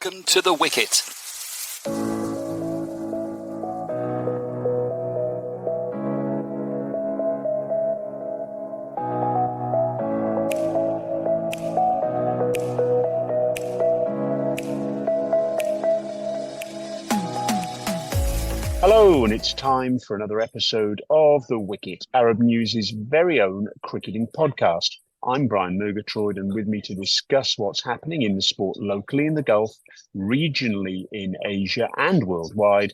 Welcome to the Wicket. Hello, and it's time for another episode of The Wicket, Arab News' very own cricketing podcast. I'm Brian Murgatroyd, and with me to discuss what's happening in the sport locally in the Gulf, regionally in Asia and worldwide,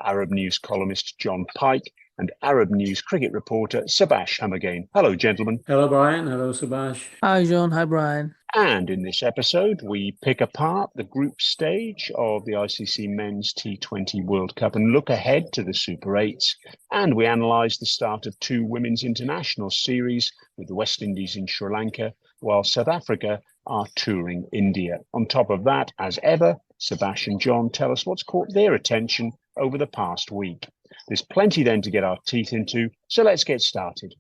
Arab News columnist Jo Pike and Arab News cricket reporter Subas Humagain. Hello, gentlemen. Hello, Brian. Hello, Subas. Hi, John. Hi, Brian. And in this episode, we pick apart the group stage of the ICC Men's T20 World Cup and look ahead to the Super 8s. And we analyse the start of two women's international series with the West Indies in Sri Lanka, while South Africa are touring India. On top of that, as ever, Subas and John tell us what's caught their attention over the past week. There's plenty then to get our teeth into, so let's get started.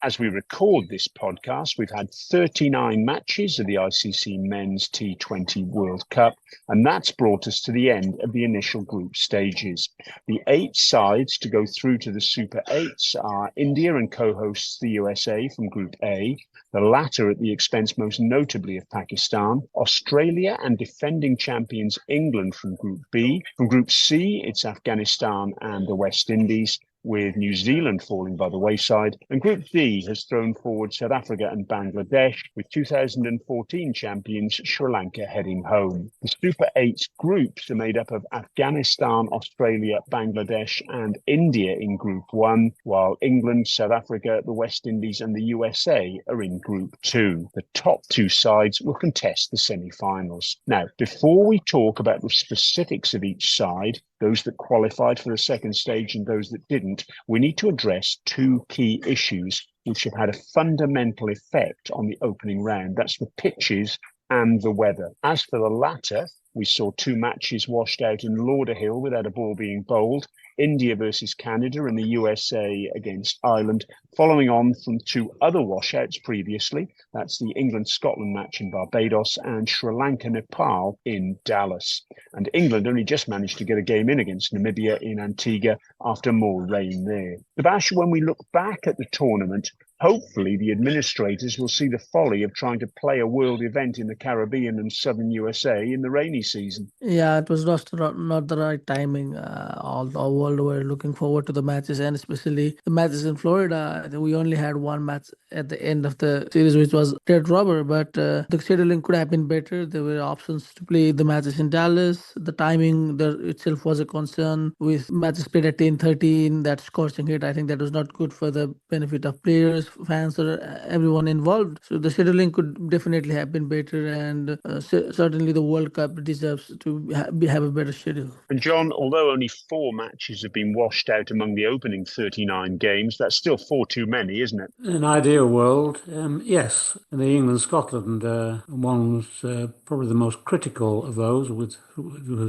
As we record this podcast, we've had 39 matches of the ICC Men's T20 World Cup, and that's brought us to the end of the initial group stages. The 8 sides to go through to the Super 8s are India and co-hosts the USA from Group A, the latter at the expense most notably of Pakistan, Australia and defending champions England from Group B. From Group C, it's Afghanistan and the West Indies, with New Zealand falling by the wayside. And Group D has thrown forward South Africa and Bangladesh, with 2014 champions Sri Lanka heading home. The Super 8 groups are made up of Afghanistan, Australia, Bangladesh and India in Group 1, while England, South Africa, the West Indies and the USA are in Group 2. The top 2 sides will contest the semi-finals. Now, before we talk about the specifics of each side, those that qualified for the second stage and those that didn't, we need to address 2 key issues which have had a fundamental effect on the opening round. That's the pitches and the weather. As for the latter, we saw 2 matches washed out in Lauderhill without a ball being bowled, India versus Canada and the USA against Ireland, following on from 2 other washouts previously. That's the England-Scotland match in Barbados and Sri Lanka-Nepal in Dallas. And England only just managed to get a game in against Namibia in Antigua after more rain there. Subas, when we look back at the tournament, hopefully the administrators will see the folly of trying to play a world event in the Caribbean and southern USA in the rainy season. Yeah, it was not the right timing. All the world were looking forward to the matches, and especially the matches in Florida. I think we only had one match at the end of the series, which was dead rubber, but the scheduling could have been better. There were options to play the matches in Dallas. The timing there itself was a concern, with matches played at 10:13, that scorching heat. I think that was not good for the benefit of players, fans, or everyone involved. So the scheduling could definitely have been better, and certainly the World Cup deserves to have a better schedule. And John, although only 4 matches have been washed out among the opening 39 games, that's still 4 too many, isn't it? In an ideal world, yes. The England-Scotland one was probably the most critical of those, which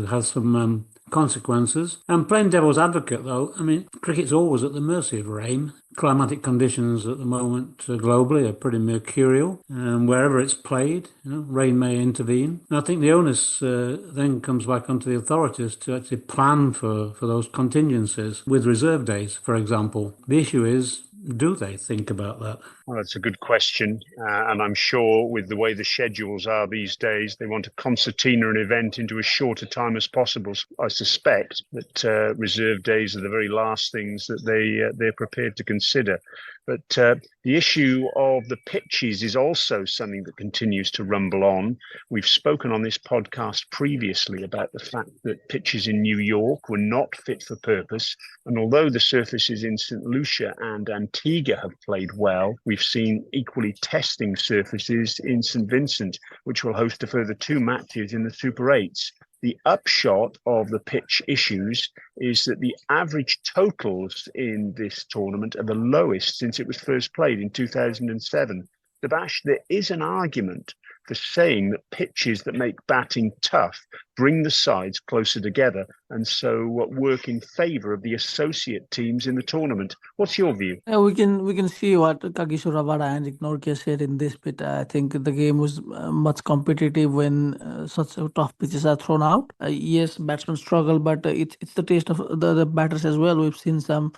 has some consequences. And playing devil's advocate, though, I mean, cricket's always at the mercy of rain. Climatic conditions at the moment globally are pretty mercurial, and wherever it's played, rain may intervene. And I think the onus then comes back onto the authorities to actually plan for those contingencies with reserve days, for example. The issue is, do they think about that? Well, that's a good question. And I'm sure with the way the schedules are these days, they want to concertina an event into as short a time as possible. I suspect that reserve days are the very last things that they're prepared to consider. But the issue of the pitches is also something that continues to rumble on. We've spoken on this podcast previously about the fact that pitches in New York were not fit for purpose. And although the surfaces in St. Lucia and Antigua have played well, we've seen equally testing surfaces in St. Vincent, which will host a further 2 matches in the Super 8s. The upshot of the pitch issues is that the average totals in this tournament are the lowest since it was first played in 2007. Subas, there is an argument the saying that pitches that make batting tough bring the sides closer together and so work in favour of the associate teams in the tournament. What's your view? Yeah, we can see what Kagisho Rabada and Ignorke said in this bit. I think the game was much competitive when such tough pitches are thrown out. Yes, batsmen struggle, but it's the taste of the batters as well. We've seen some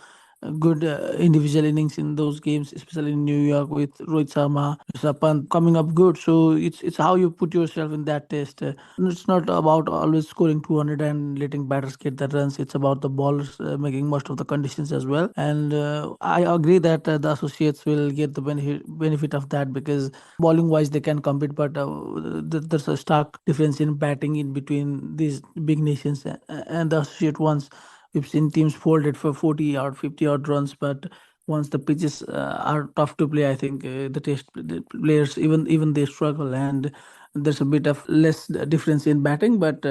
good individual innings in those games, especially in New York with Rohit Sharma, Rishabh Pant coming up good. So it's how you put yourself in that test. It's not about always scoring 200 and letting batters get the runs. It's about the bowlers making most of the conditions as well. And I agree that the associates will get the benefit of that because bowling wise they can compete, but there's a stark difference in batting in between these big nations and the associate ones. We've seen teams folded for 40 or 50 odd runs, but once the pitches are tough to play, I think the players even they struggle, and there's a bit of less difference in batting, but.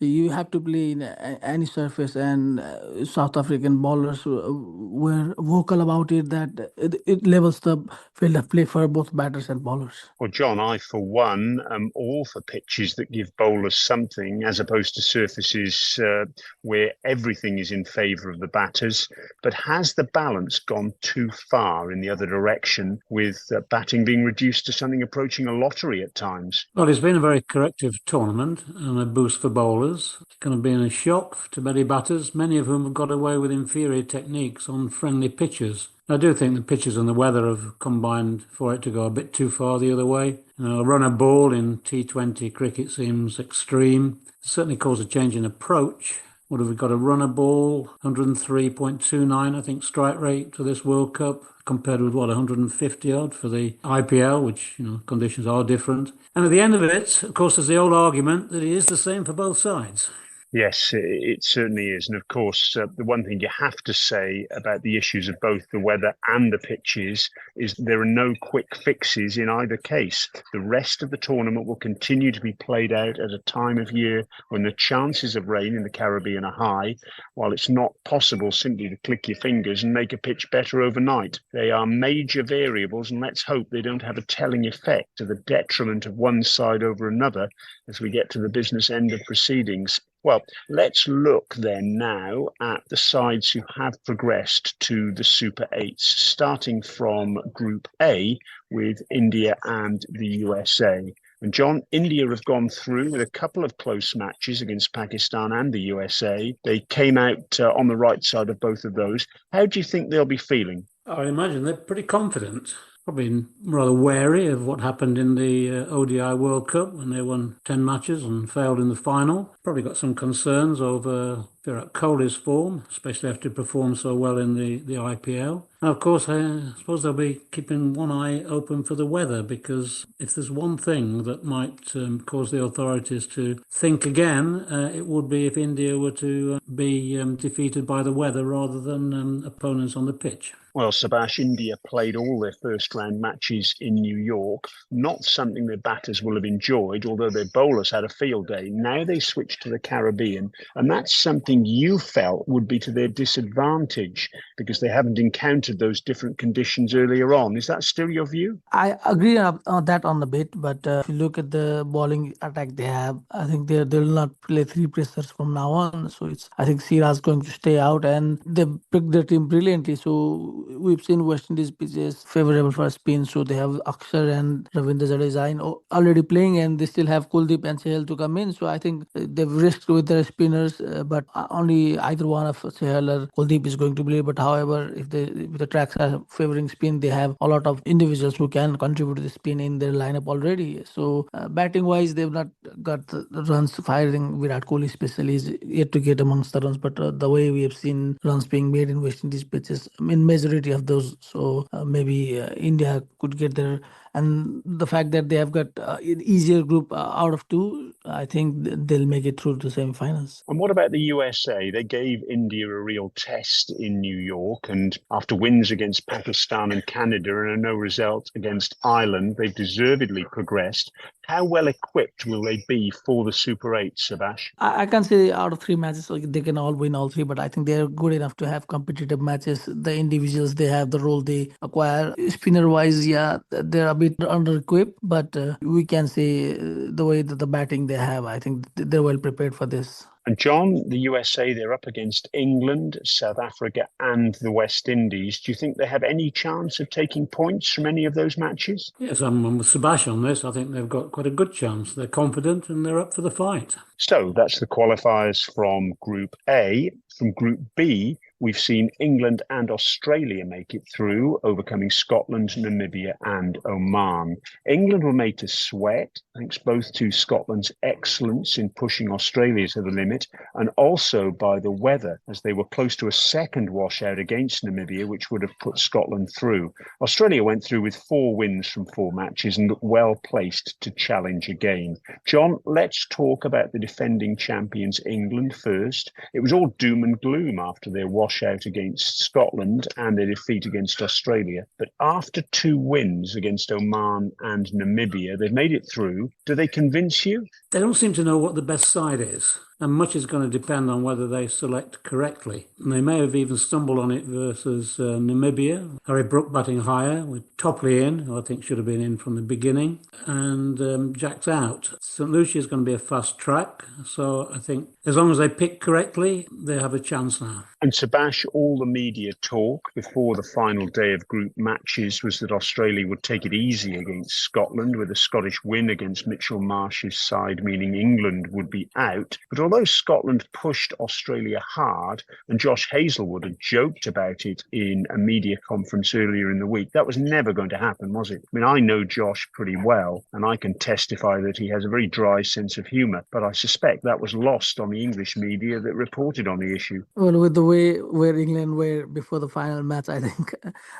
You have to play in any surface, and South African bowlers were vocal about it that it levels the field of play for both batters and bowlers. Well, John, I, for one, am all for pitches that give bowlers something as opposed to surfaces where everything is in favour of the batters. But has the balance gone too far in the other direction with batting being reduced to something approaching a lottery at times? Well, it's been a very corrective tournament and a boost for bowlers. It's going to be a shock to many batters, many of whom have got away with inferior techniques on friendly pitches. I do think the pitches and the weather have combined for it to go a bit too far the other way. A run a ball in T20 cricket seems extreme. Certainly caused a change in approach. What have we got? A run a ball, 103.29, I think, strike rate for this World Cup, compared with 150 odd for the IPL, which, conditions are different. And at the end of it, of course, there's the old argument that it is the same for both sides. Yes, it certainly is. And of course, the one thing you have to say about the issues of both the weather and the pitches is there are no quick fixes in either case. The rest of the tournament will continue to be played out at a time of year when the chances of rain in the Caribbean are high, while it's not possible simply to click your fingers and make a pitch better overnight. They are major variables, and let's hope they don't have a telling effect to the detriment of one side over another as we get to the business end of proceedings. Well, let's look then now at the sides who have progressed to the Super 8s, starting from Group A with India and the USA. And John, India have gone through with a couple of close matches against Pakistan and the USA. They came out on the right side of both of those. How do you think they'll be feeling? I imagine they're pretty confident. Probably rather wary of what happened in the ODI World Cup when they won 10 matches and failed in the final. Probably got some concerns over Virat Kohli's form, especially after he performed so well in the IPL. And of course, I suppose they'll be keeping one eye open for the weather, because if there's one thing that might cause the authorities to think again, it would be if India were to be defeated by the weather rather than opponents on the pitch. Well, Subas, India played all their first-round matches in New York, not something their batters will have enjoyed, although their bowlers had a field day. Now they switched to the Caribbean, and that's something you felt would be to their disadvantage because they haven't encountered those different conditions earlier on. Is that still your view? I agree on that on the bit, but if you look at the bowling attack they have, I think they'll not play three pressers from now on. So I think Siraj going to stay out, and they picked their team brilliantly. So we've seen West Indies pitches favorable for spin, so they have Akshar and Ravindra Jadeja already playing, and they still have Kuldeep and Chahal to come in. So I think they've risked with their spinners, but only either one of Chahal or Kuldeep is going to play. But however, if the tracks are favoring spin, they have a lot of individuals who can contribute to the spin in their lineup already. So batting wise, they've not got the runs firing. Virat Kohli especially is yet to get amongst the runs, but the way we have seen runs being made in West Indies pitches, in majority of those, so maybe India could get there. And the fact that they have got an easier group out of two, I think they'll make it through to the semi-finals. And what about the USA? They gave India a real test in New York, and after wins against Pakistan and Canada and a no result against Ireland, they've deservedly progressed. How well equipped will they be for the Super 8, Subas? I can't say out of three matches they can all win all three, but I think they're good enough to have competitive matches. The individuals they have, the role they acquire, spinner wise, yeah, they're a bit under-equipped, but we can see the way that the batting they have. I think they're well prepared for this. And John, the USA, they're up against England, South Africa and the West Indies. Do you think they have any chance of taking points from any of those matches? Yes, I'm with Subas on this. I think they've got quite a good chance. They're confident and they're up for the fight. So that's the qualifiers from Group A. From Group B, we've seen England and Australia make it through, overcoming Scotland, Namibia and Oman. England were made to sweat, thanks both to Scotland's excellence in pushing Australia to the limit and also by the weather, as they were close to a second washout against Namibia, which would have put Scotland through. Australia went through with 4 wins from 4 matches and looked well placed to challenge again. John, let's talk about the defending champions England first. It was all doom and gloom after their washout against Scotland and their defeat against Australia. But after 2 wins against Oman and Namibia, they've made it through. Do they convince you? They don't seem to know what the best side is. And much is going to depend on whether they select correctly. And they may have even stumbled on it versus Namibia. Harry Brook batting higher with Topley in, who I think should have been in from the beginning, and Jack's out. St. Lucia is going to be a fast track, so I think as long as they pick correctly, they have a chance now. And Subas, all the media talk before the final day of group matches was that Australia would take it easy against Scotland, with a Scottish win against Mitchell Marsh's side, meaning England would be out. But although Scotland pushed Australia hard, and Josh Hazlewood had joked about it in a media conference earlier in the week, that was never going to happen, was it? I mean, I know Josh pretty well, and I can testify that he has a very dry sense of humour, but I suspect that was lost on the English media that reported on the issue. Well, with the way where England were before the final match, I think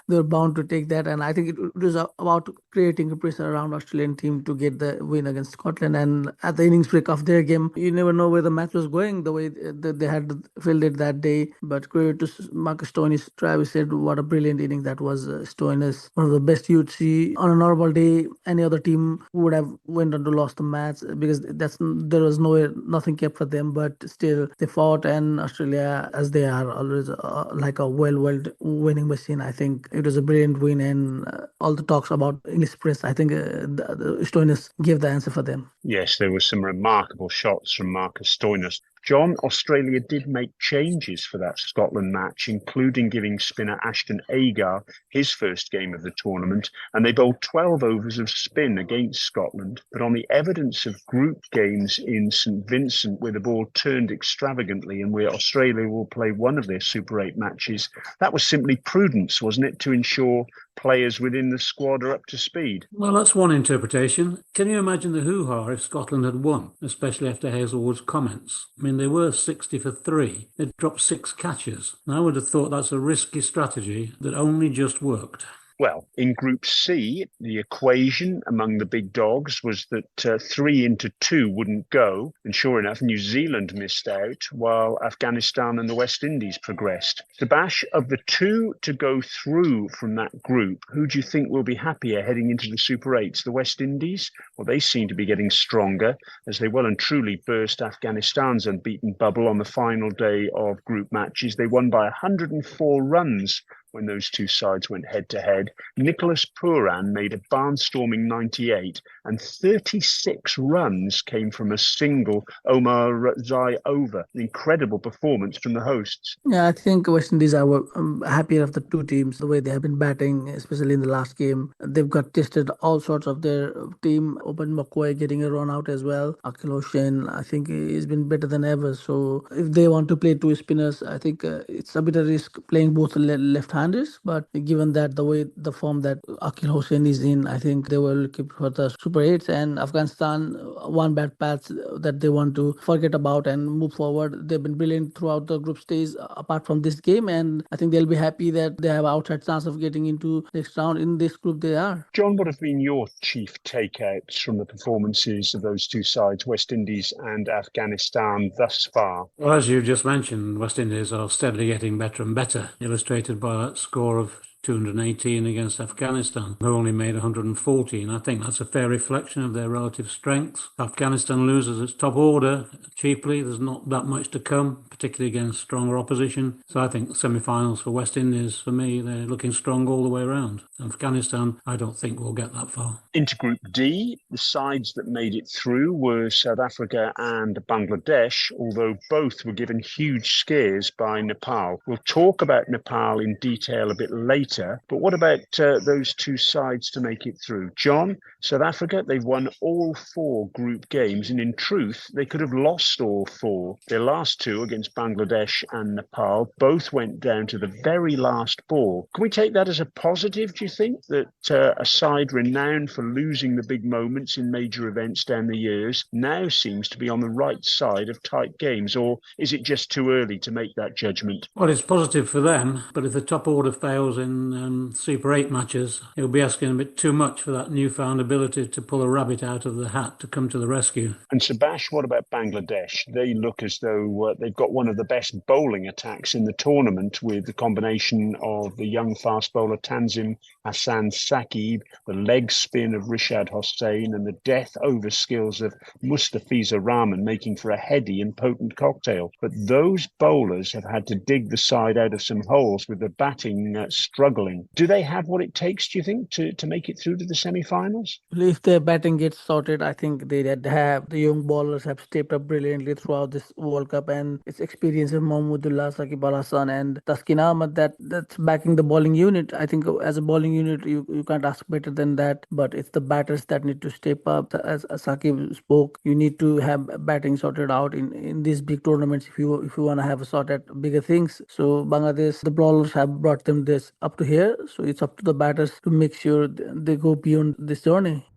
they were bound to take that. And I think it was about creating a pressure around Australian team to get the win against Scotland. And at the innings break of their game, you never know where the match was going, the way that they had fielded that day. But credit to Marcus Stoinis. Travis said what a brilliant inning that was. Stoinis, one of the best you'd see on a normal day. Any other team would have went on to lost the match because there was nothing kept for them. But still, they fought, and Australia, as they are always like a well-oiled winning machine. I think it was a brilliant win, and all the talks about English press, I think the Stoinis gave the answer for them. Yes, there were some remarkable shots from Marcus Stoinis. John, Australia did make changes for that Scotland match, including giving spinner Ashton Agar his first game of the tournament, and they bowled 12 overs of spin against Scotland. But on the evidence of group games in St Vincent, where the ball turned extravagantly and where Australia will play one of their Super 8 matches, that was simply prudence, wasn't it, to ensure players within the squad are up to speed? Well, that's one interpretation. Can you imagine the hoo-ha if Scotland had won, especially after Hazlewood's comments? I mean, they were 60 for 3. They'd dropped 6 catches. And I would have thought that's a risky strategy that only just worked. Well, in Group C, the equation among the big dogs was that 3 into 2 wouldn't go. And sure enough, New Zealand missed out while Afghanistan and the West Indies progressed. Subas, of the 2 to go through from that group, who do you think will be happier heading into the Super 8s? The West Indies? Well, they seem to be getting stronger as they well and truly burst Afghanistan's unbeaten bubble on the final day of group matches. They won by 104 runs when those 2 sides went head-to-head. Nicholas Pooran made a barnstorming 98, and 36 runs came from a single Omar Zai over. An incredible performance from the hosts. Yeah, I think West Indies are happier of the 2 teams, the way they have been batting, especially in the last game. They've got tested all sorts of their team. Open McCoy getting a run out as well. Akil Hossain, I think he's been better than ever. So if they want to play 2 spinners, I think it's a bit of risk playing both left-handers. But given that the form that Akil Hossain is in, I think they will keep for the Super 8s. And Afghanistan, one bad patch that they want to forget about and move forward. They've been brilliant throughout the group stage, apart from this game, and I think they'll be happy that they have an outside chance of getting into next round in this group they are. John, what have been your chief takeouts from the performances of those 2 sides, West Indies and Afghanistan, thus far? Well, as you just mentioned, West Indies are steadily getting better and better, illustrated by that score of 218 against Afghanistan, who only made 114. I think that's a fair reflection of their relative strengths. Afghanistan loses its top order cheaply. There's not that much to come, particularly against stronger opposition. So I think semi-finals for West Indies, for me, they're looking strong all the way around. Afghanistan, I don't think will get that far. Into Group D, the sides that made it through were South Africa and Bangladesh, although both were given huge scares by Nepal. We'll talk about Nepal in detail a bit later, but what about those two sides to make it through? John, South Africa, they've won all 4 group games, and in truth, they could have lost all 4. Their last 2 against Bangladesh and Nepal both went down to the very last ball. Can we take that as a positive, do you think, that a side renowned for losing the big moments in major events down the years now seems to be on the right side of tight games, or is it just too early to make that judgment? Well, it's positive for them, but if the top order fails in Super 8 matches, it'll be asking a bit too much for that newfound ability to pull a rabbit out of the hat to come to the rescue. And Subas, what about Bangladesh? They look as though they've got one of the best bowling attacks in the tournament, with the combination of the young fast bowler Tanzim Hassan Saqib, the leg spin of Rishad Hossain, and the death over skills of Mustafiza Rahman, making for a heady and potent cocktail. But those bowlers have had to dig the side out of some holes, with the batting struggling. Do they have what it takes, do you think, to make it through to the semi-finals? If their batting gets sorted, I think they have the young bowlers have stepped up brilliantly throughout this World Cup, and its experience of Mahmudullah, Saqib Al Hassan, and Taskin Ahmad that's backing the bowling unit. I think as a bowling unit, you can't ask better than that. But it's the batters that need to step up. As Saqib spoke, you need to have batting sorted out in these big tournaments if you want to have a shot at bigger things. So Bangladesh, the bowlers have brought them this up to here. So it's up to the batters to make sure they go beyond this journey.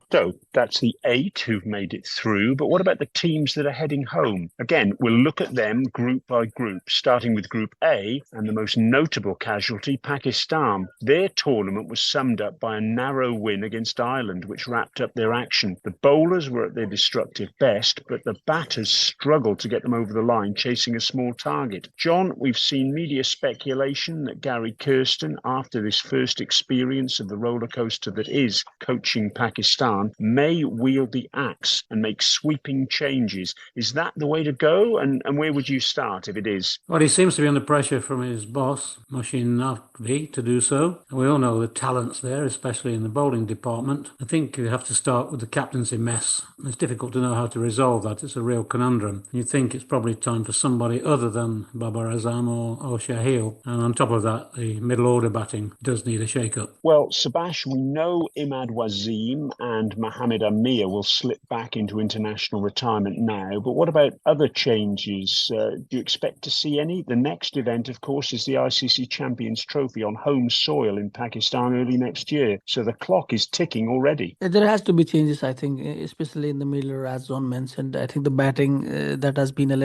So that's the 8 who've made it through. But what about the teams that are heading home? Again, we'll look at them group by group, starting with Group A and the most notable casualty, Pakistan. Their tournament was summed up by a narrow win against Ireland, which wrapped up their action. The bowlers were at their destructive best, but the batters struggled to get them over the line, chasing a small target. John, we've seen media speculation that Gary Kirsten, after this first experience of the roller coaster that is coaching Pakistan, may wield the axe and make sweeping changes. Is that the way to go? And where would you start if it is? Well, he seems to be under pressure from his boss, Mohsin Naqvi, to do so. We all know the talents there, especially in the bowling department. I think you have to start with the captaincy mess. It's difficult to know how to resolve that. It's a real conundrum. You think it's probably time for somebody other than Babar Azam or Shahil. And on top of that, the middle order batting does need a shake-up. Well, Subas, we know Imad Wasim and Mohamed Amir will slip back into international retirement now. But what about other changes? Do you expect to see any? The next event, of course, is the ICC Champions Trophy on home soil in Pakistan early next year. So the clock is ticking already. There has to be changes, I think, especially in the middle, as John mentioned. I think the batting that has been a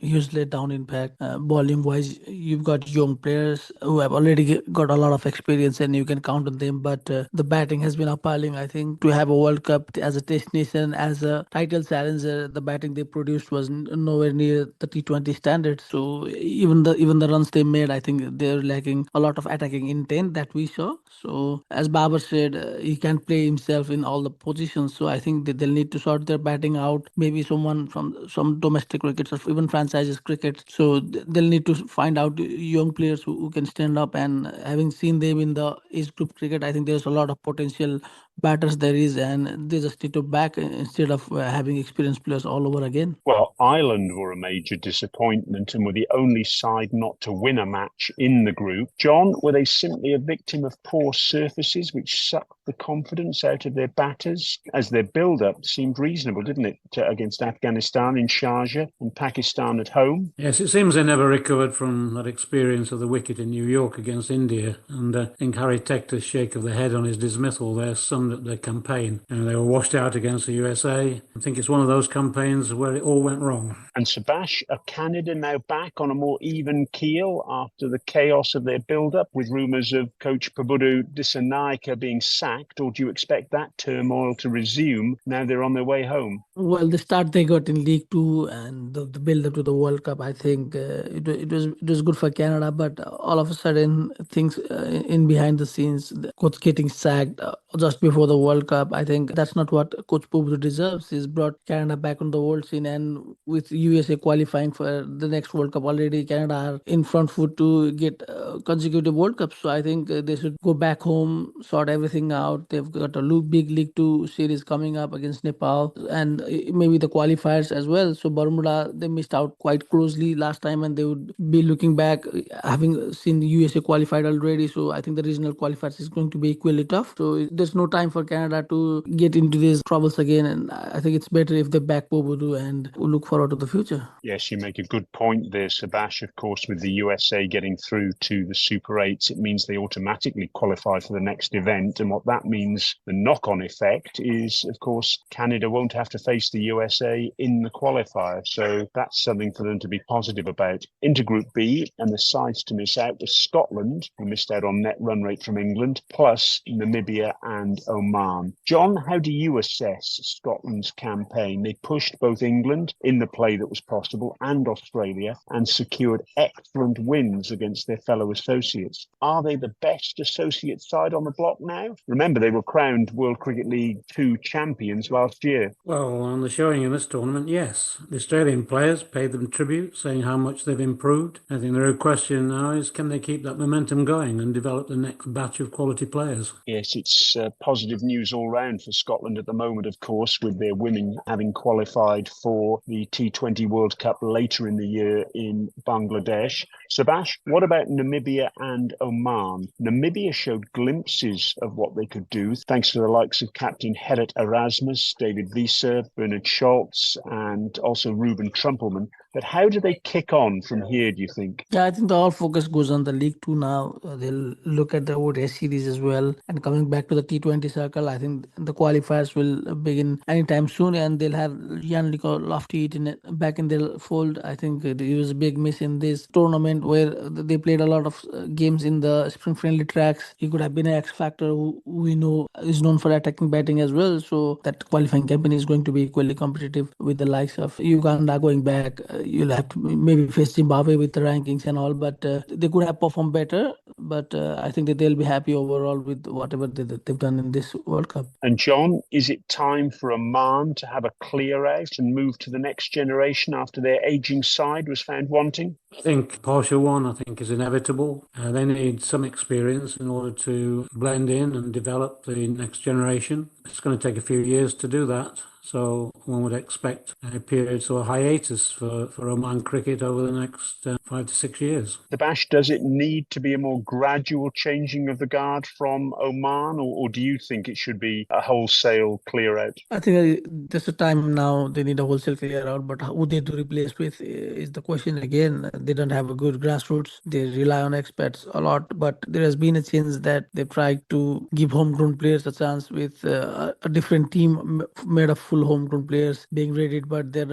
huge letdown impact. Bowling-wise, you've got young players who have already got a lot of experience and you can count on them. But the batting has been appalling, I think. To have a World Cup as a test nation, as a title challenger, the batting they produced was nowhere near the T20 standards. So even the runs they made, I think they're lacking a lot of attacking intent that we saw. So as Babar said, he can't play himself in all the positions. So I think that they'll need to sort their batting out. Maybe someone from some domestic cricket or even franchises cricket. So they'll need to find out young players who can stand up. And having seen them in the age group cricket, I think there's a lot of potential batters there is, and they just need to back instead of having experienced players all over again. Well, Ireland were a major disappointment and were the only side not to win a match in the group. John, were they simply a victim of poor surfaces which sucked the confidence out of their batters? As their build-up seemed reasonable, didn't it, against Afghanistan in Sharjah and Pakistan at home? Yes, it seems they never recovered from that experience of the wicket in New York against India. And I think Harry Tector's shake of the head on his dismissal there summed up their campaign. And they were washed out against the USA. I think it's one of those campaigns where it all went wrong. And Subas, are Canada now back on a more even keel after the chaos of their build-up, with rumours of coach Prabhudu Dissanayake being sacked impact, or do you expect that turmoil to resume now they're on their way home? Well, the start they got in League Two and the build up to the World Cup, I think it was good for Canada. But all of a sudden, things in behind the scenes, the coach getting sacked just before the World Cup. I think that's not what Coach Pope deserves. He's brought Canada back on the world scene, and with USA qualifying for the next World Cup already, Canada are in front foot to get consecutive World Cups. So I think they should go back home, sort everything out. They've got a big League Two series coming up against Nepal, and maybe the qualifiers as well. So Bermuda, they missed out quite closely last time, and they would be looking back, having seen the USA qualified already. So I think the regional qualifiers is going to be equally tough. So there's no time for Canada to get into these troubles again, and I think it's better if they back Bobodu and look forward to the future. Yes, you make a good point there, Subas. Of course, with the USA getting through to the Super 8s, it means they automatically qualify for the next event. And what that means, the knock-on effect is, of course, Canada won't have to face the USA in the qualifier. So that's something for them to be positive about. Into Group B, and the sides to miss out was Scotland, who missed out on net run rate from England, plus Namibia and Oman. John, how do you assess Scotland's campaign? They pushed both England in the play that was possible and Australia, and secured excellent wins against their fellow associates. Are they the best associate side on the block now? Remember, they were crowned World Cricket League 2 champions last year. Well, on the showing in this tournament, yes. The Australian players paid them tribute, saying how much they've improved. I think the real question now is, can they keep that momentum going and develop the next batch of quality players? Yes, it's positive news all round for Scotland at the moment, of course, with their women having qualified for the T20 World Cup later in the year in Bangladesh. Subas, what about Namibia and Oman? Namibia showed glimpses of what they could do thanks to the likes of Captain Gerrit Erasmus, David Wieser, Bernard Schultz, and also Ruben Trumpelman. But how do they kick on from here, do you think? Yeah, I think the all focus goes on the League Two now. They'll look at the ODI series as well. And coming back to the T20 circle, I think the qualifiers will begin anytime soon, and they'll have Gianluca Lofty back in their fold. I think he was a big miss in this tournament where they played a lot of games in the spring-friendly tracks. He could have been an X factor who we know is known for attacking batting as well. So that qualifying campaign is going to be equally competitive with the likes of Uganda going back. You'll have to maybe face Zimbabwe with the rankings and all, but they could have performed better. But I think that they'll be happy overall with whatever they've done in this World Cup. And John, is it time for Oman to have a clear out and move to the next generation after their ageing side was found wanting? I think partial one, is inevitable. They need some experience in order to blend in and develop the next generation. It's going to take a few years to do that. So one would expect a period or a hiatus for Oman cricket over the next 5 to 6 years. Subas, does it need to be a more gradual changing of the guard from Oman, or do you think it should be a wholesale clear out? I think there's a time now they need a wholesale clear out, but who they to replace with is the question again. They don't have a good grassroots. They rely on experts a lot, but there has been a chance that they've tried to give homegrown players a chance with a different team made of full homegrown players being rated, but they're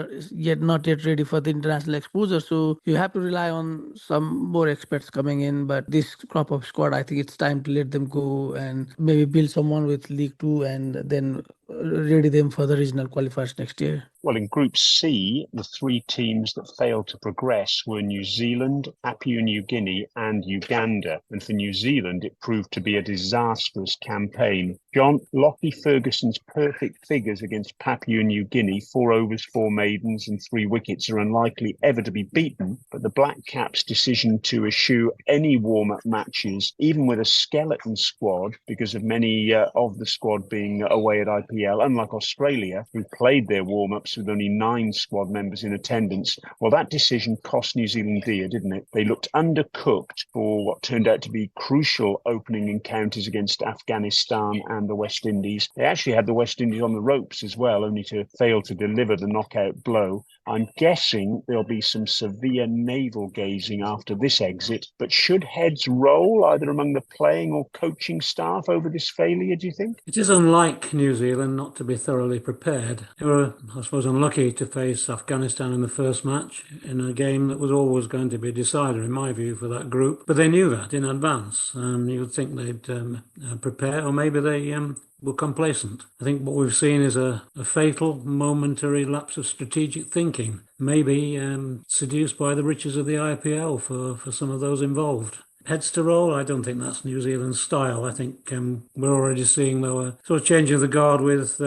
not yet ready for the international exposure. So you have to rely on some more experts coming in. But this crop of squad, I think it's time to let them go and maybe build someone with League Two and then ready them for the regional qualifiers next year. Well, in Group C, the three teams that failed to progress were New Zealand, Papua New Guinea and Uganda. And for New Zealand, it proved to be a disastrous campaign. John, Lockie Ferguson's perfect figures against Papua New Guinea, 4 overs, 4 maidens and 3 wickets, are unlikely ever to be beaten. But the Black Caps' decision to eschew any warm-up matches, even with a skeleton squad, because of many of the squad being away at IPL, unlike Australia, who played their warm-ups with only 9 squad members in attendance. Well, that decision cost New Zealand dear, didn't it? They looked undercooked for what turned out to be crucial opening encounters against Afghanistan and the West Indies. They actually had the West Indies on the ropes as well, only to fail to deliver the knockout blow. I'm guessing there'll be some severe navel-gazing after this exit, but should heads roll either among the playing or coaching staff over this failure, do you think? It is unlike New Zealand not to be thoroughly prepared. They were, I suppose, unlucky to face Afghanistan in the first match in a game that was always going to be a decider, in my view, for that group. But they knew that in advance. You would think they'd prepare, or maybe they were complacent. I think what we've seen is a fatal momentary lapse of strategic thinking, maybe seduced by the riches of the IPL for some of those involved. Heads to roll, I don't think that's New Zealand's style. I think we're already seeing, though, a sort of change of the guard with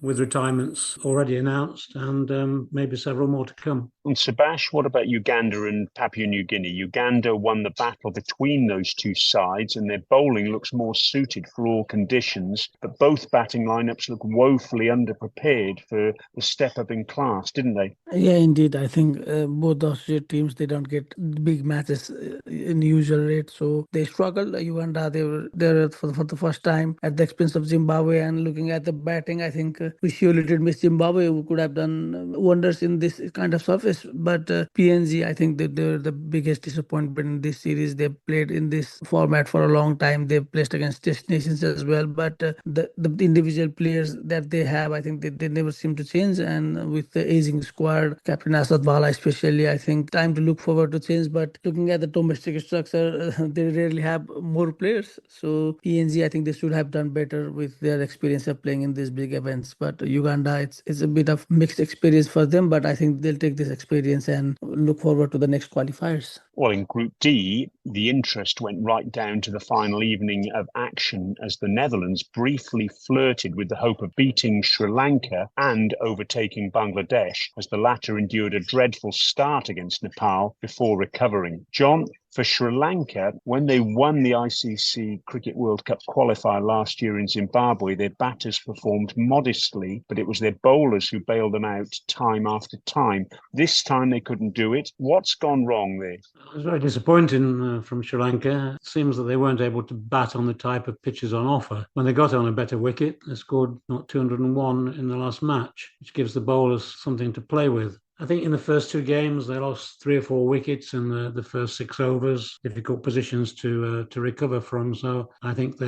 retirements already announced and maybe several more to come. And Subas, what about Uganda and Papua New Guinea? Uganda won the battle between those two sides and their bowling looks more suited for all conditions, but both batting lineups look woefully underprepared for the step up in class, didn't they? Yeah, indeed. I think both those teams, they don't get big matches in the usual rate, so they struggled. Uganda, they were there for the first time at the expense of Zimbabwe, and looking at the batting, I think we surely did miss Zimbabwe, who could have done wonders in this kind of surface. But PNG, I think that they're the biggest disappointment in this series. They played in this format for a long time. They've played against destinations as well, but the individual players that they have, I think they never seem to change. And with the aging squad, Captain Asad Bala especially, I think time to look forward to change. But looking at the domestic structure, they rarely have more players. So PNG, I think they should have done better with their experience of playing in these big events. But Uganda, it's a bit of mixed experience for them, but I think they'll take this experience and look forward to the next qualifiers. Well, in Group D, the interest went right down to the final evening of action as the Netherlands briefly flirted with the hope of beating Sri Lanka and overtaking Bangladesh, as the latter endured a dreadful start against Nepal before recovering. John, for Sri Lanka, when they won the ICC Cricket World Cup qualifier last year in Zimbabwe, their batters performed modestly, but it was their bowlers who bailed them out time after time. This time they couldn't do it. What's gone wrong there? It was very disappointing from Sri Lanka. It seems that they weren't able to bat on the type of pitches on offer. When they got on a better wicket, they scored not 201 in the last match, which gives the bowlers something to play with. I think in the first two games, they lost 3 or 4 wickets in the first 6 overs, difficult positions to recover from. So I think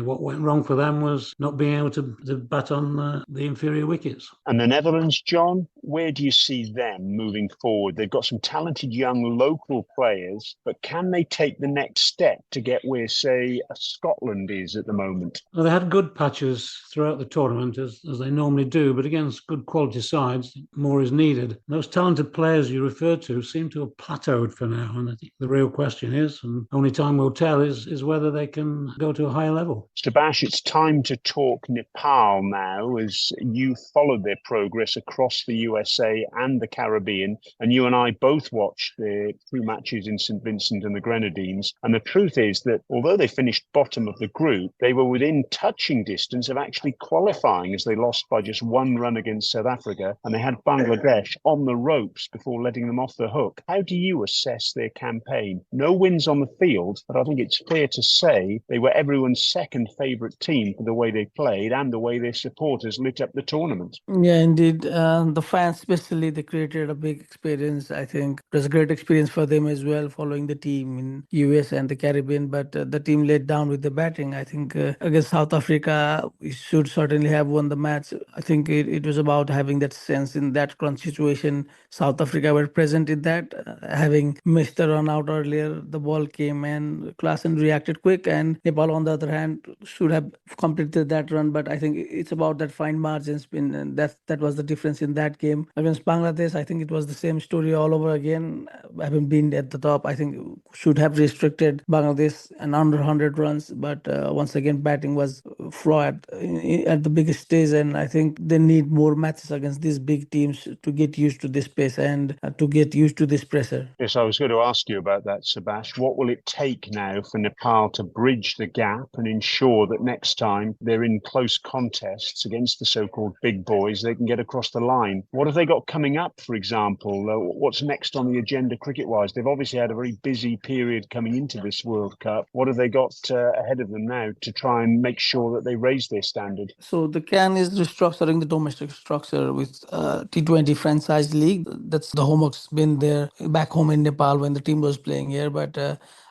what went wrong for them was not being able to bat on the inferior wickets. And the Netherlands, John, where do you see them moving forward? They've got some talented young local players, but can they take the next step to get where, say, Scotland is at the moment? Well, they had good patches throughout the tournament, as they normally do, but against good quality sides, more is needed. Those talented players you referred to seem to have plateaued for now, and I think the real question is, and only time will tell, is whether they can go to a higher level. Subas, it's time to talk Nepal now, as you followed their progress across the USA and the Caribbean, and you and I both watched their 2 matches in St. Vincent and the Grenadines. And the truth is that although they finished bottom of the group, they were within touching distance of actually qualifying, as they lost by just 1 run against South Africa, and they had Bangladesh on the ropes before letting them off the hook. How do you assess their campaign? No wins on the field, but I think it's fair to say they were everyone's second favourite team for the way they played and the way their supporters lit up the tournament. Yeah, indeed. The fans, especially, they created a big experience. I think it was a great experience for them as well, following the team in US and the Caribbean. But the team let down with the batting. I think against South Africa, we should certainly have won the match. I think it was about having that sense in that crunch situation. South Africa were present in that, having missed the run out earlier. The ball came and Klaasen reacted quick, and Nepal, on the other hand, should have completed that run. But I think it's about that fine margins, and that was the difference in that game. Against Bangladesh, I think it was the same story all over again. Having been at the top, I think should have restricted Bangladesh and under 100 runs. But once again, batting was flawed at the biggest stage, and I think they need more matches against these big teams to get used to this pace and to get used to this pressure. Yes, I was going to ask you about that, Subas. What will it take now for Nepal to bridge the gap and ensure that next time they're in close contests against the so-called big boys, they can get across the line? What have they got coming up, for example? What's next on the agenda cricket-wise? They've obviously had a very busy period coming into this World Cup. What have they got ahead of them now to try and make sure that they raise their standard? So the CAN is restructuring the domestic structure with T20 franchise league. That's the homework's been there back home in Nepal when the team was playing here. But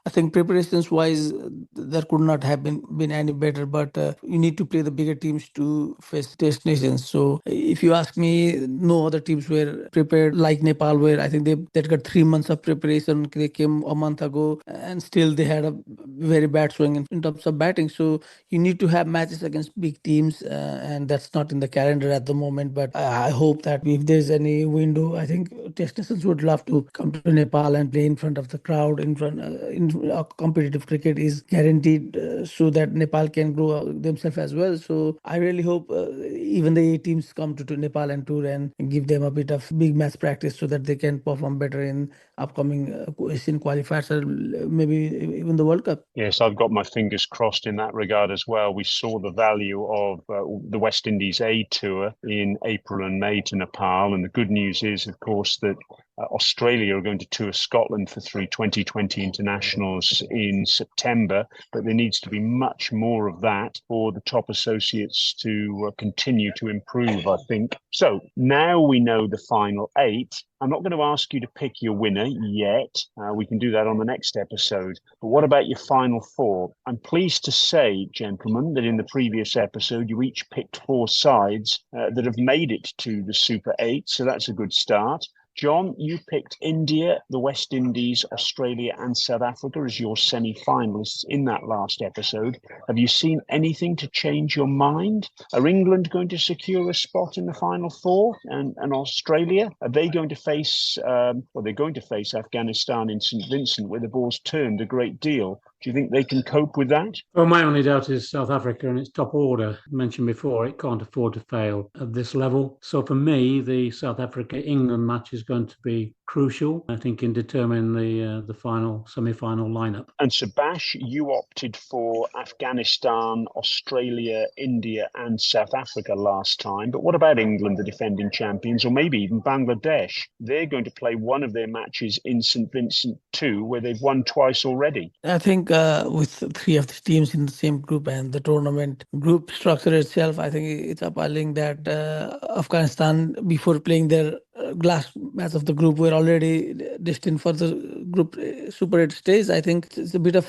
I think preparations wise, there could not have been any better. But you need to play the bigger teams to face destinations. So if you ask me, no other teams were prepared like Nepal, where I think they got 3 months of preparation. They came a month ago, and still they had a very bad swing in terms of batting. So you need to have matches against big teams, and that's not in the calendar at the moment. But I hope that if there's any window, I think Test nations would love to come to Nepal and play in front of the crowd. Competitive cricket is guaranteed, so that Nepal can grow themselves as well. So I really hope even the A teams come to Nepal and tour and give them a bit of big match practice so that they can perform better in upcoming Asian qualifiers or maybe even the World Cup. Yes, I've got my fingers crossed in that regard as well. We saw the value of the West Indies A tour in April and May to Nepal. And the good news is, of course, that Australia are going to tour Scotland for 3 2020 internationals in September. But there needs to be much more of that for the top associates to continue to improve, I think. So now we know the final 8. I'm not going to ask you to pick your winner yet. We can do that on the next episode. But what about your final 4? I'm pleased to say, gentlemen, that in the previous episode, you each picked 4 sides that have made it to the Super 8. So that's a good start. John, you picked India, the West Indies, Australia and South Africa as your semi-finalists in that last episode. Have you seen anything to change your mind? Are England going to secure a spot in the final 4? And Australia? Are they going to face, they're going to face Afghanistan in St. Vincent, where the ball's turned a great deal. Do you think they can cope with that? Well, my only doubt is South Africa and its top order. I mentioned before, it can't afford to fail at this level. So for me, the South Africa-England match is going to be crucial, I think, in determining the final semi-final lineup. And Subas, you opted for Afghanistan, Australia, India and South Africa last time. But what about England, the defending champions, or maybe even Bangladesh? They're going to play one of their matches in St. Vincent too, where they've won twice already. I think with 3 of the teams in the same group and the tournament group structure itself, I think it's appalling that Afghanistan, before playing their last match of the group, were already destined for the group Super 8 stage. I think it's a bit of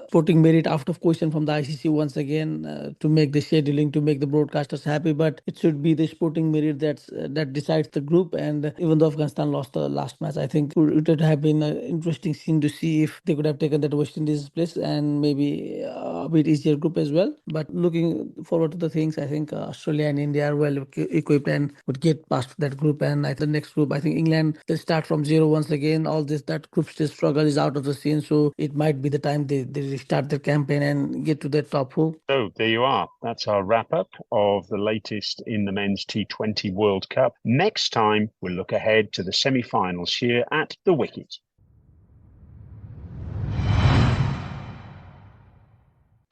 sporting merit out of question from the ICC once again to make the scheduling, to make the broadcasters happy. But it should be the sporting merit that decides the group. And even though Afghanistan lost the last match, I think it would have been an interesting scene to see if they could have taken that West Indies place and maybe a bit easier group as well. But looking forward to the things, I think Australia and India are well equipped and would get past that group. And I think the next group, I think England, they'll start from zero once again. All this, that group stage struggle is out of the scene. So it might be the time they restart their campaign and get to the top 4. So there you are. That's our wrap up of the latest in the men's T20 World Cup. Next time, we'll look ahead to the semi-finals here at the Wicket.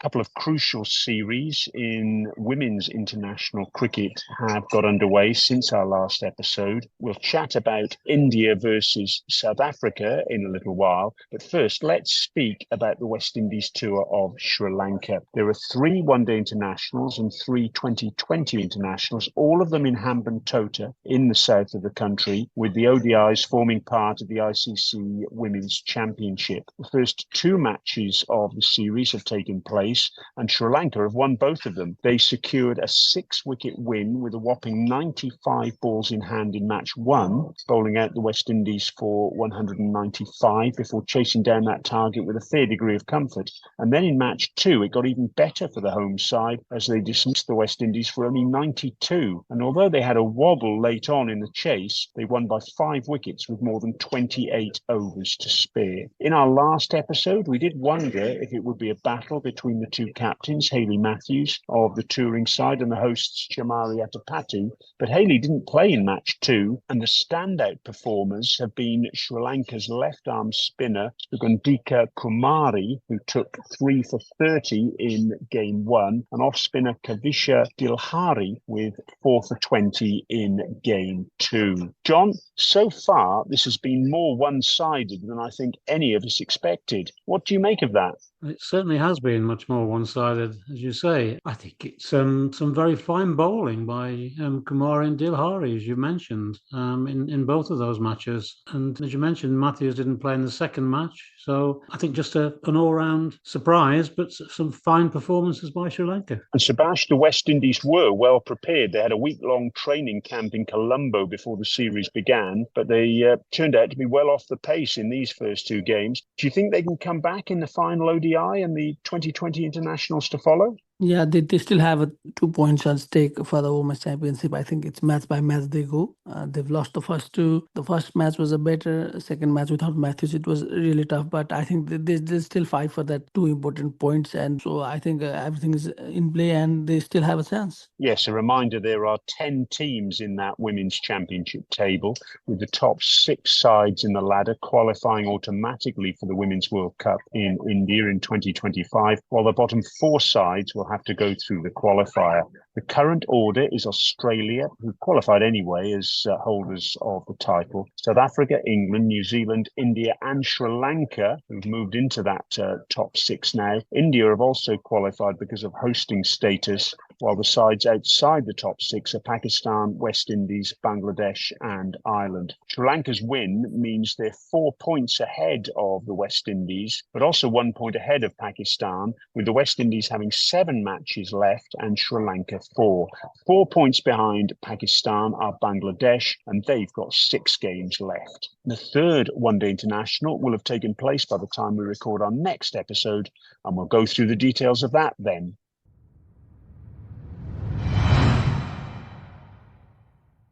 Couple of crucial series in women's international cricket have got underway since our last episode. We'll chat about India versus South Africa in a little while. But first, let's speak about the West Indies tour of Sri Lanka. There are 3 one-day internationals and 3 2020 internationals, all of them in Hambantota in the south of the country, with the ODIs forming part of the ICC Women's Championship. The first 2 matches of the series have taken place, and Sri Lanka have won both of them. They secured a 6-wicket win with a whopping 95 balls in hand in match 1, bowling out the West Indies for 195 before chasing down that target with a fair degree of comfort. And then in match 2, it got even better for the home side as they dismissed the West Indies for only 92. And although they had a wobble late on in the chase, they won by 5 wickets with more than 28 overs to spare. In our last episode, we did wonder if it would be a battle between the 2 captains, Hayley Matthews of the touring side and the hosts Chamari Atapattu, but Hayley didn't play in match 2, and the standout performers have been Sri Lanka's left-arm spinner Sugandika Kumari, who took 3 for 30 in game 1, and off-spinner Kavisha Gilhari with 4 for 20 in game 2. John, so far this has been more one-sided than I think any of us expected. What do you make of that? It certainly has been much more one-sided, as you say. I think it's some very fine bowling by Kumar and Dilhari, as you mentioned, in both of those matches. And as you mentioned, Matthews didn't play in the second match. So I think just an all-round surprise, but some fine performances by Sri Lanka. And Subas, the West Indies were well prepared. They had a week-long training camp in Colombo before the series began, but they turned out to be well off the pace in these first two games. Do you think they can come back in the final ODI and the 2020 internationals to follow? Yeah, they still have 2 points at stake for the Women's Championship. I think it's match by match they go. They've lost the first two. The first match was a better. Second match without Matthews, it was really tough. But I think they still fight for that 2 important points. And so I think everything is in play and they still have a chance. Yes, a reminder there are 10 teams in that Women's Championship table, with the top 6 sides in the ladder qualifying automatically for the Women's World Cup in India in 2025, while the bottom 4 sides will have to go through the qualifier. The current order is Australia, who qualified anyway as holders of the title, South Africa, England, New Zealand, India and Sri Lanka, who've moved into that top 6 now. India have also qualified because of hosting status, while the sides outside the top 6 are Pakistan, West Indies, Bangladesh and Ireland. Sri Lanka's win means they're 4 points ahead of the West Indies, but also 1 point ahead of Pakistan, with the West Indies having 7 matches left and Sri Lanka 4. 4 points behind Pakistan are Bangladesh, and they've got 6 games left. The third one-day international will have taken place by the time we record our next episode, and we'll go through the details of that then.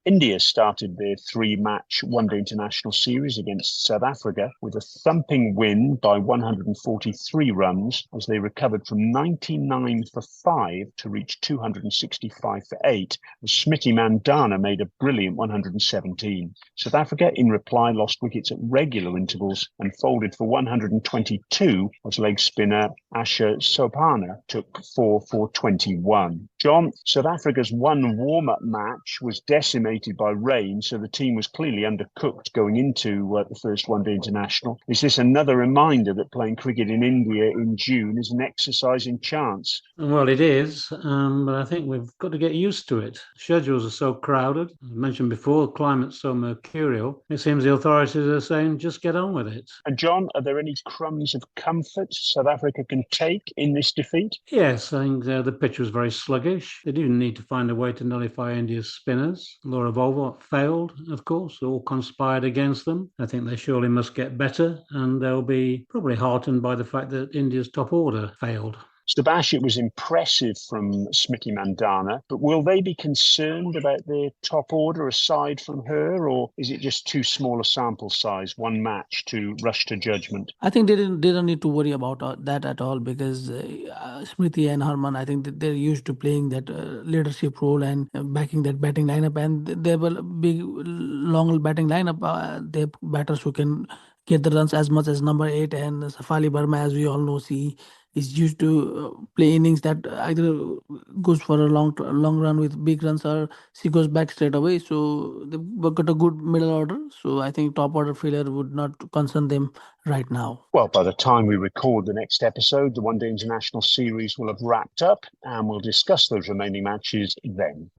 India started their 3-match one-day international series against South Africa with a thumping win by 143 runs as they recovered from 99 for 5 to reach 265 for 8. As Smriti Mandhana made a brilliant 117. South Africa, in reply, lost wickets at regular intervals and folded for 122 as leg spinner Asher Sobhana took 4 for 21. John, South Africa's one warm-up match was decimated by rain, so the team was clearly undercooked going into the first one-day international. Is this another reminder that playing cricket in India in June is an exercise in chance? Well, it is, but I think we've got to get used to it. Schedules are so crowded. As I mentioned before, the climate's so mercurial. It seems the authorities are saying, just get on with it. And John, are there any crumbs of comfort South Africa can take in this defeat? Yes, I think the pitch was very sluggish. They didn't need to find a way to nullify India's spinners. Laura Volvo failed, of course, all conspired against them. I think they surely must get better, and they'll be probably heartened by the fact that India's top order failed. Subas, it was impressive from Smriti Mandhana, but will they be concerned about their top order aside from her, or is it just too small a sample size, one match, to rush to judgment? I think they don't need to worry about that at all, because Smriti and Harman, I think that they're used to playing that leadership role and backing that batting lineup, and they have a big, long batting lineup. They have batters who can get the runs as much as number 8, and Safali Burma, as we all know, is used to play innings that either goes for a long run with big runs, or she goes back straight away. So they've got a good middle order. So I think top order failure would not concern them right now. Well, by the time we record the next episode, the one-day international series will have wrapped up, and we'll discuss those remaining matches then.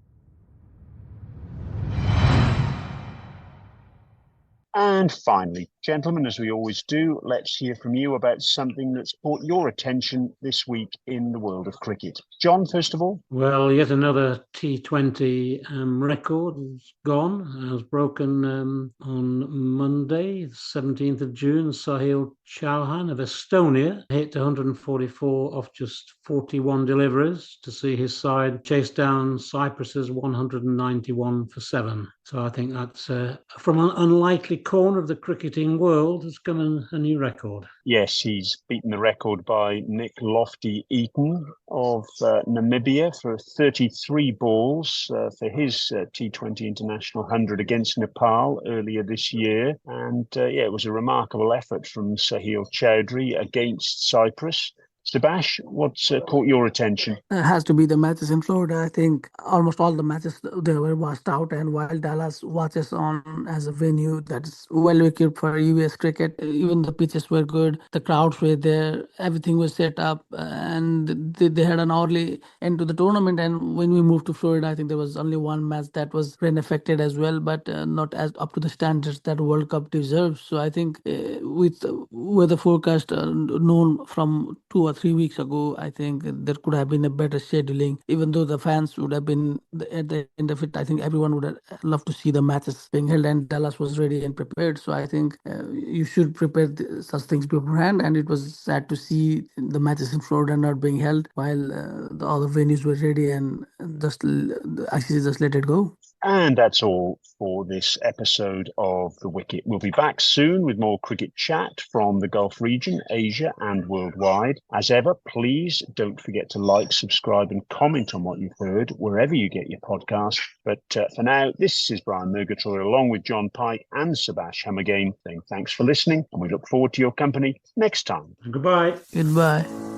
And finally, gentlemen, as we always do, let's hear from you about something that's caught your attention this week in the world of cricket. John, first of all? Well, yet another T20 record is gone. It was broken on Monday, the 17th of June. Sahil Chauhan of Estonia hit 144 off just 41 deliveries to see his side chase down Cyprus's 191 for 7. So I think that's from an unlikely corner of the cricketing world has come a new record. Yes, he's beaten the record by Nick Lofty-Eaton of Namibia for 33 balls for his T20 International 100 against Nepal earlier this year. And it was a remarkable effort from Sahil Chowdhury against Cyprus. Subas, what's caught your attention? It has to be the matches in Florida. I think almost all the matches they were watched out, and while Dallas watches on as a venue that is well equipped for US cricket, even the pitches were good, the crowds were there, everything was set up, and they had an early end to the tournament. And when we moved to Florida, I think there was only one match that was rain affected as well, but not as up to the standards that World Cup deserves. So I think with weather forecast known from 2 or 3 weeks ago, I think there could have been a better scheduling. Even though the fans would have been at the end of it, I think everyone would have loved to see the matches being held, and Dallas was ready and prepared. So I think you should prepare such things beforehand. And it was sad to see the matches in Florida not being held while the other venues were ready, and just the ICC just let it go. And that's all for this episode of The Wicket. We'll be back soon with more cricket chat from the Gulf region, Asia and worldwide. As ever, please don't forget to like, subscribe and comment on what you've heard wherever you get your podcast. But for now, this is Brian Murgatroyd along with Jo Pike and Subas Humagain saying thanks for listening, and we look forward to your company next time. Goodbye. Goodbye.